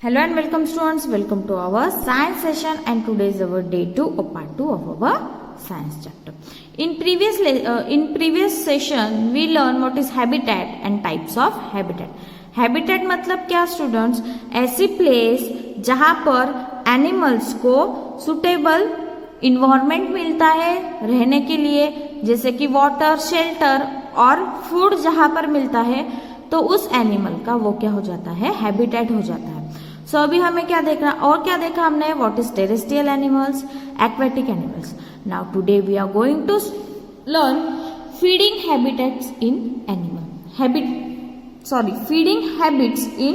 Hello and welcome students, welcome to our science session and today is our day 2 or part 2 of our science chapter. In previous session we learn what is habitat and types of habitat. Habitat मतलब क्या students, ऐसी place जहाँ पर animals को suitable environment मिलता है रहने के लिए, जैसे कि वाटर, शेल्टर और फूड जहाँ पर मिलता है तो उस एनिमल का वो क्या हो जाता है, हैबिटेट हो जाता है. सो अभी हमें क्या देखना और क्या देखा हमने, what is terrestrial animals, aquatic animals. Now today we are going to learn feeding habitats in feeding habits in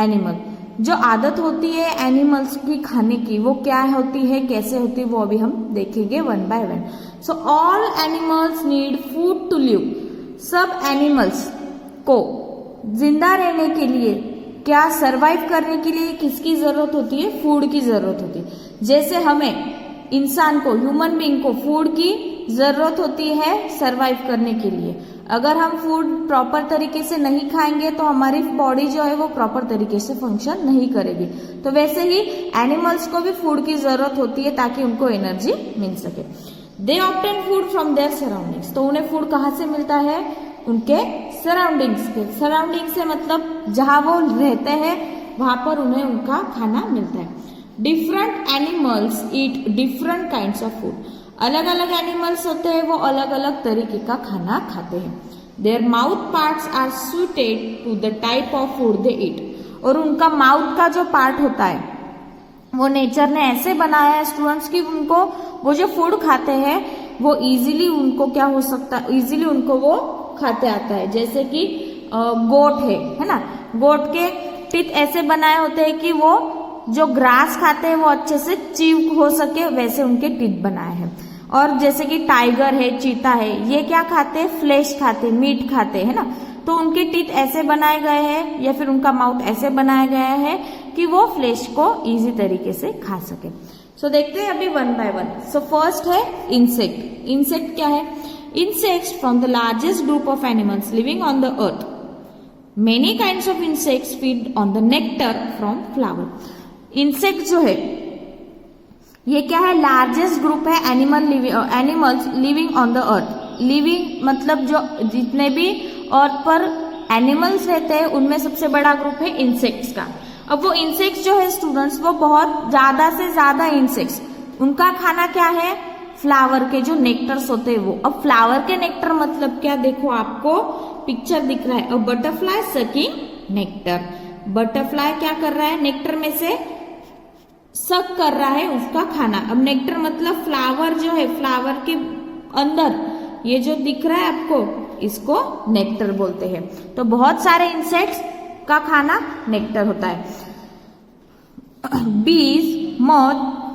animal. जो आदत होती है एनिमल्स की खाने की वो क्या होती है, कैसे होती है, वो अभी हम देखेंगे one by one. So all animals need food to live. सब एनिमल्स को जिंदा रहने के लिए, क्या सरवाइव करने के लिए किसकी जरूरत होती है, फूड की जरूरत होती है. जैसे हमें इंसान को, ह्यूमन बीइंग को फूड की जरूरत होती है सरवाइव करने के लिए. अगर हम फूड प्रॉपर तरीके से नहीं खाएंगे तो हमारी बॉडी जो है वो प्रॉपर तरीके से फंक्शन नहीं करेगी. तो वैसे ही एनिमल्स को भी फूड की जरूरत होती है ताकि उनको एनर्जी मिल सके. They obtain food from their surroundings. तो उन्हें फूड कहाँ से मिलता है, उनके सराउंडिंग्स के. सराउंडिंग से मतलब जहां वो रहते हैं वहां पर उन्हें उनका खाना मिलता है. Different animals eat different kinds of food. अलग अलग एनिमल्स होते हैं वो अलग अलग तरीके का खाना खाते हैं. Their mouth parts are suited to the type of food they eat. और उनका माउथ का जो पार्ट होता है वो नेचर ने ऐसे बनाया है स्टूडेंट्स की उनको वो जो फूड खाते हैं वो इजीली उनको क्या हो सकता है, इजीली उनको वो खाते आता है. जैसे कि गोट है ना, गोट के टीथ ऐसे बनाए होते हैं कि वो जो ग्रास खाते हैं वो अच्छे से चीव हो सके, वैसे उनके टीथ बनाए हैं. और जैसे कि टाइगर है, चीता है, ये क्या खाते हैं, फ्लेश खाते, मीट खाते है ना. तो उनके टीथ ऐसे बनाए गए हैं या फिर उनका माउथ ऐसे बनाया गया है कि वो फ्लेश को इजी तरीके से खा सके. सो देखते हैं अभी one by one. So first है इंसेक्ट. इंसेक्ट क्या है, insects from the largest group of animals living on the earth. Many kinds of insects feed on the nectar from flower. Insect जो है ये क्या है, लार्जेस्ट ग्रुप है animals living on the earth. Living मतलब जो जितने भी अर्थ पर एनिमल्स रहते हैं उनमें सबसे बड़ा ग्रुप है इंसेक्ट्स का. अब वो इंसेक्ट्स जो है स्टूडेंट्स वो बहुत ज्यादा से ज्यादा इंसेक्ट्स, उनका खाना क्या है, फ्लावर के जो नेक्टर्स होते हैं वो. अब फ्लावर के नेक्टर मतलब क्या, देखो आपको पिक्चर दिख रहा है. अब बटरफ्लाई सकिंग नेक्टर. बटरफ्लाई क्या कर रहा है, नेक्टर में से सक कर रहा है उसका खाना. अब नेक्टर मतलब फ्लावर जो है, फ्लावर के अंदर ये जो दिख रहा है आपको इसको नेक्टर बोलते हैं. तो बहुत सारे इंसेक्ट्स का खाना नेक्टर होता है. Bees,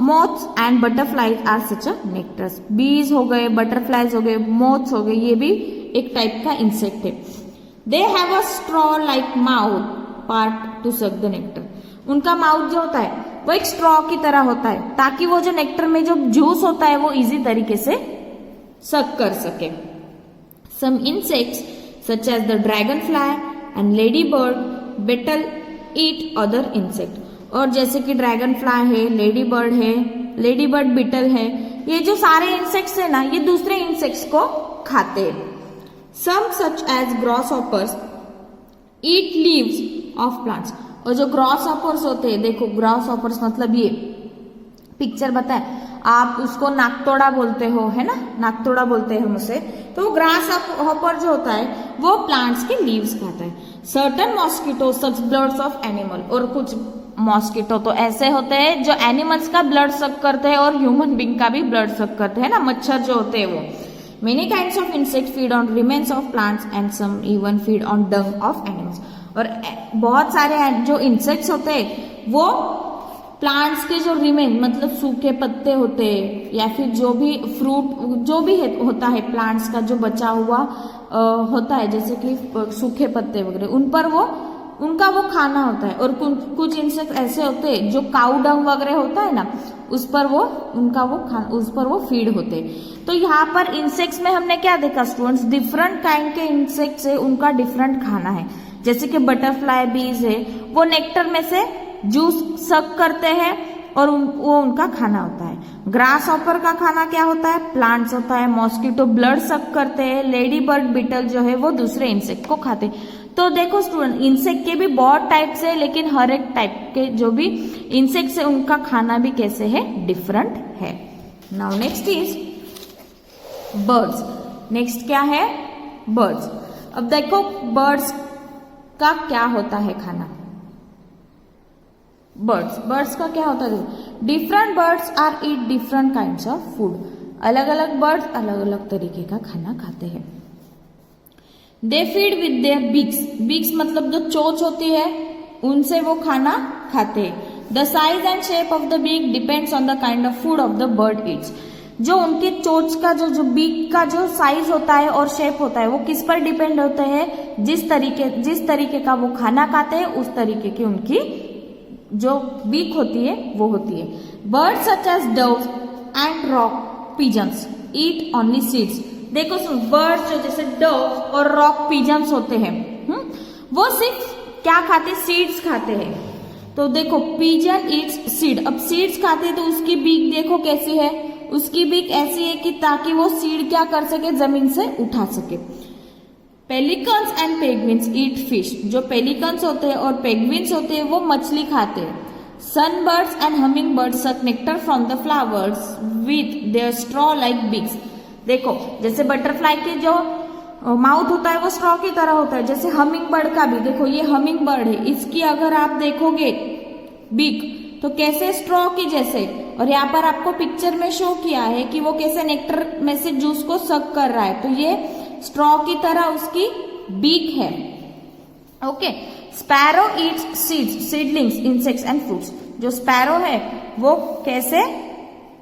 moths and butterflies are such a nectars. Bees हो गए, बटरफ्लाइज हो गए, मोथ्स हो गए, ये भी एक टाइप का इंसेक्ट है. They have a straw like mouth part to suck the nectar. उनका माउथ जो होता है वो एक स्ट्रॉ की तरह होता है ताकि वो जो नेक्टर में जो जूस होता है वो इजी तरीके से सक कर सके. Some insects such as the dragonfly and ladybird beetle eat other insect. और जैसे कि ड्रैगन फ्लाई है, लेडी बर्ड है, लेडी बर्ड बीटल है, ये जो सारे इंसेक्ट्स है ना ये दूसरे इंसेक्ट्स को खाते हैं. Some such as grasshoppers eat leaves of plants. और जो ग्रॉस हॉपर्स होते हैं, देखो ग्रॉस हॉपर्स मतलब ये पिक्चर बताए, आप उसको नाकतोड़ा बोलते हो है ना, नाकतोड़ा बोलते हैं हम उसे. तो ग्रास हॉपर जो होता है वो प्लांट्स के लीव्स खाता है. Certain mosquito such bloods of animal. और कुछ मॉस्किटो तो ऐसे होते हैं जो एनिमल्स का ब्लड सक करते हैं और ह्यूमन बीइंग का भी ब्लड सक करते हैं ना, मच्छर जो होते हैं वो. Many kinds of insect feed on remains of plants and some even feed on dung of animals. और बहुत सारे जो इंसेक्ट्स होते हैं वो प्लांट्स के जो रिमेन मतलब सूखे पत्ते होते हैं या फिर जो भी फ्रूट जो भी होता है प्लांट्स का जो बचा हुआ होता है, जैसे कि सूखे पत्ते वगैरह, उन पर वो उनका वो खाना होता है. और कुछ इंसेक्ट ऐसे होते हैं जो काऊ डंग वगैरह होता है ना उस पर वो उनका वो खाना उस पर वो फीड होते हैं. तो यहाँ पर इंसेक्ट्स में हमने क्या देखा स्टूडेंट्स, डिफरेंट काइंड के इंसेक्ट्स है, उनका डिफरेंट खाना है. जैसे कि बटरफ्लाई बीज है वो नेक्टर में से जूस सक करते हैं और वो उनका खाना होता है। ग्रास हॉपर का खाना क्या होता है? प्लांट्स होता है। मॉस्किटो ब्लड सक करते हैं। लेडी बर्ड बीटल जो है वो दूसरे इंसेक्ट को खाते हैं। तो देखो स्टूडेंट, इंसेक्ट के भी बहुत टाइप्स है, लेकिन हर एक टाइप के जो भी इंसेक्ट्स है उनका खाना भी कैसे है? डिफरेंट है। Now next is birds. Next क्या है? बर्ड्स। अब देखो बर्ड्स का क्या होता है खाना। बर्ड्स का क्या होता है? Different birds are eat different kinds of food. अलग अलग बर्ड्स अलग अलग तरीके का खाना खाते हैं। They feed with their beaks. Beaks मतलब जो चोंच होती है उनसे वो खाना खाते हैं। The size and shape of the beak depends on the kind of food of the bird eats. जो उनके चोंच का जो बीक का जो साइज होता है और शेप होता है वो किस पर डिपेंड होता है? जिस तरीके का वो खाना खाते हैं उस तरीके की उनकी जो बीक होती है वो होती है। Birds such as doves and rock pigeons eat only seeds. देखो बर्ड्स जो जैसे डव और रॉक पिजन्स होते हैं वो सिर्फ क्या खाते? सीड्स खाते हैं। तो देखो पिजन ईट्स सीड। अब सीड्स खाते हैं तो उसकी बीक देखो कैसी है? उसकी बीक ऐसी है कि ताकि वो सीड क्या कर सके? जमीन से उठा सके। Pelicans and penguins eat fish. जो पेलिकन्स होते हैं और पेंगुइन्स होते हैं वो मछली खाते हैं। सनबर्ड्स एंड हमिंग बर्ड्स सक nectar from the flowers with their straw like beaks. देखो जैसे बटरफ्लाई के जो माउथ होता है वो स्ट्रॉ की तरह होता है। जैसे हमिंग बर्ड का भी देखो, ये हमिंग बर्ड है, इसकी अगर आप देखोगे बीक तो कैसे स्ट्रॉ की जैसे। और यहाँ पर आपको पिक्चर में शो किया है कि वो कैसे नेक्टर में से जूस को सक कर रहा है। तो ये स्ट्रॉ की तरह उसकी बीक है। Okay. Sparrow Yeats seeds, seedlings, insects and fruits. जो स्पैरो है वो कैसे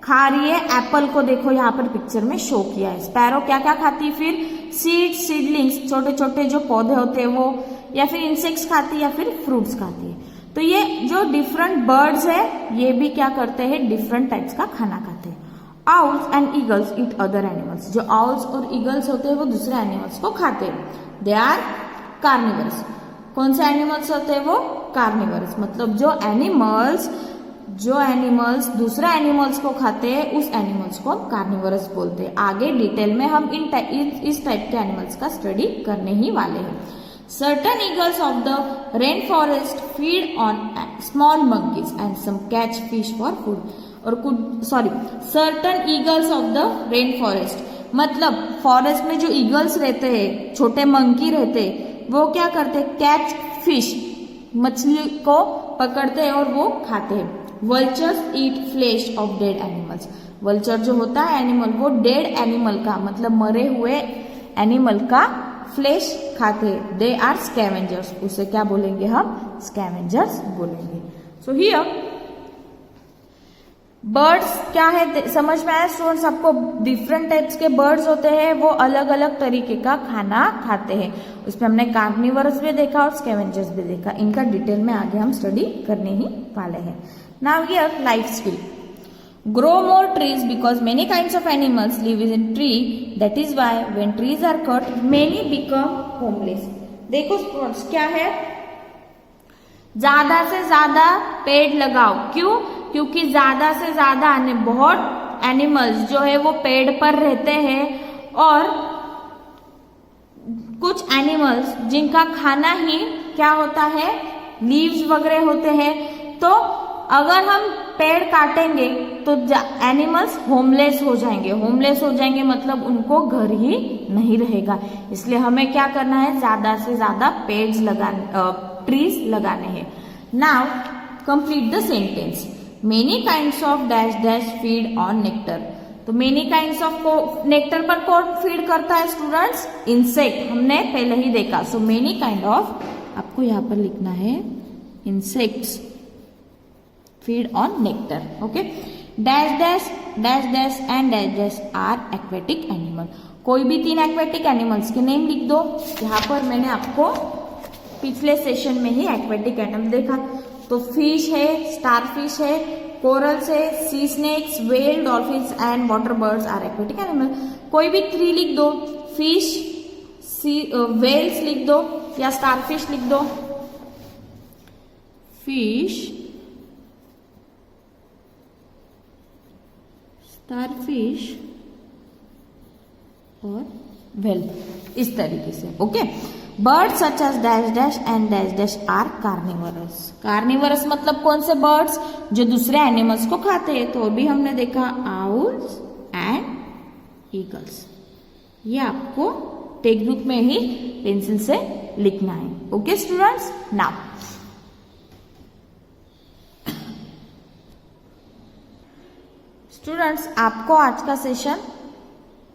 खा रही है? एप्पल को देखो यहाँ पर पिक्चर में शो किया है। स्पैरो क्या क्या खाती है फिर? सीड्स, सीडलिंग्स, छोटे छोटे जो पौधे होते हैं वो, या फिर इंसेक्ट्स खाती है या फिर फ्रूट्स खाती है। तो ये जो डिफरेंट बर्ड्स है ये भी क्या करते हैं? डिफरेंट टाइप्स का खाना खाते हैं। Owls and eagles eat other animals. जो आउल्स और ईगल्स होते हैं वो दूसरे एनिमल्स को खाते हैं। They are carnivores. कौन से एनिमल्स होते हैं वो? कार्निवर्स। मतलब जो एनिमल्स दूसरे एनिमल्स को खाते हैं उस एनिमल्स को हम कार्निवरस बोलते हैं। आगे डिटेल में हम इस टाइप के एनिमल्स का स्टडी करने ही वाले हैं। Certain eagles of the rain forest feed on small monkeys and some catch fish for food. और certain eagles of the rain forest मतलब फॉरेस्ट में जो ईगल्स रहते हैं, छोटे मंकी रहते हैं, वो क्या करते हैं? कैच फिश, मछली को पकड़ते हैं और वो खाते हैं। Vultures eat flesh of dead animals. Vulture जो होता है एनिमल, वो डेड एनिमल का मतलब मरे हुए एनिमल का फ्लेश खाते हैं। They are scavengers. उसे क्या बोलेंगे हम? स्कैवेंजर्स बोलेंगे। सो हियर बर्ड्स क्या है समझ में आया स्टूडेंट्स? आपको डिफरेंट टाइप्स के बर्ड्स होते हैं, वो अलग अलग तरीके का खाना खाते हैं। उसमें हमने कार्निवरस भी देखा और स्कैवेंजर्स भी देखा। इनका डिटेल में आगे हम स्टडी करने ही वाले हैं। Now here life skill. Grow more trees because many kinds of animals live in tree. That is why when trees are cut, many become homeless. देखो स्टूडेंट्स क्या है? ज्यादा से ज्यादा पेड़ लगाओ। क्यों? क्योंकि ज्यादा से ज्यादा बहुत एनिमल्स जो है वो पेड़ पर रहते हैं और कुछ एनिमल्स जिनका खाना ही क्या होता है? लीव्स वगैरह होते हैं। तो अगर हम पेड़ काटेंगे तो एनिमल्स होमलेस हो जाएंगे। होमलेस हो जाएंगे मतलब उनको घर ही नहीं रहेगा। इसलिए हमें क्या करना है? ज्यादा से ज्यादा ट्रीज लगाने हैं। Now complete the sentence. Many kinds of dash dash feed on nectar. तो मेनी काइंड्स ऑफ नेक्टर पर कौन फीड करता है स्टूडेंट्स? इंसेक्ट। हमने पहले ही देखा। सो मेनी काइंड ऑफ, आपको यहाँ पर लिखना है insects feed on nectar. Okay. Dash dash dash dash and dash dash are aquatic animal. कोई भी 3 aquatic animals के नेम लिख दो। यहाँ पर मैंने आपको पिछले सेशन में ही aquatic animal देखा। तो फिश है, स्टार फिश है, कोरल्स है, sea snakes, whale, dolphins and water birds are aquatic animal. कोई भी 3 लिख दो। फिश, व्हेल्स लिख दो या स्टार फिश लिख दो। फिश, स्टारफिश और व्हेल, इस तरीके से. Okay, bird such as dash dash and dash dash are carnivorous. Carnivorous मतलब कौन से बर्ड्स? जो दूसरे एनिमल्स को खाते हैं. तो अभी हमने देखा आउल्स एंड ईगल्स. ये आपको टेक्स्ट बुक में ही पेंसिल से लिखना है. ओके स्टूडेंट्स, नाउ स्टूडेंट्स आपको आज का सेशन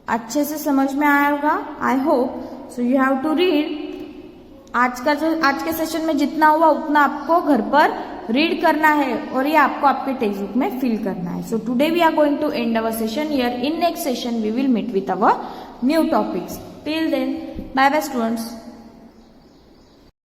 अच्छे से समझ में आया होगा. I hope so. You have to read. आज के सेशन में जितना हुआ उतना आपको घर पर रीड करना है और ये आपको आपके टेक्स्ट बुक में फिल करना है. So today we are going to end our session here. In next session we will meet with our new topics. Till then, bye bye students.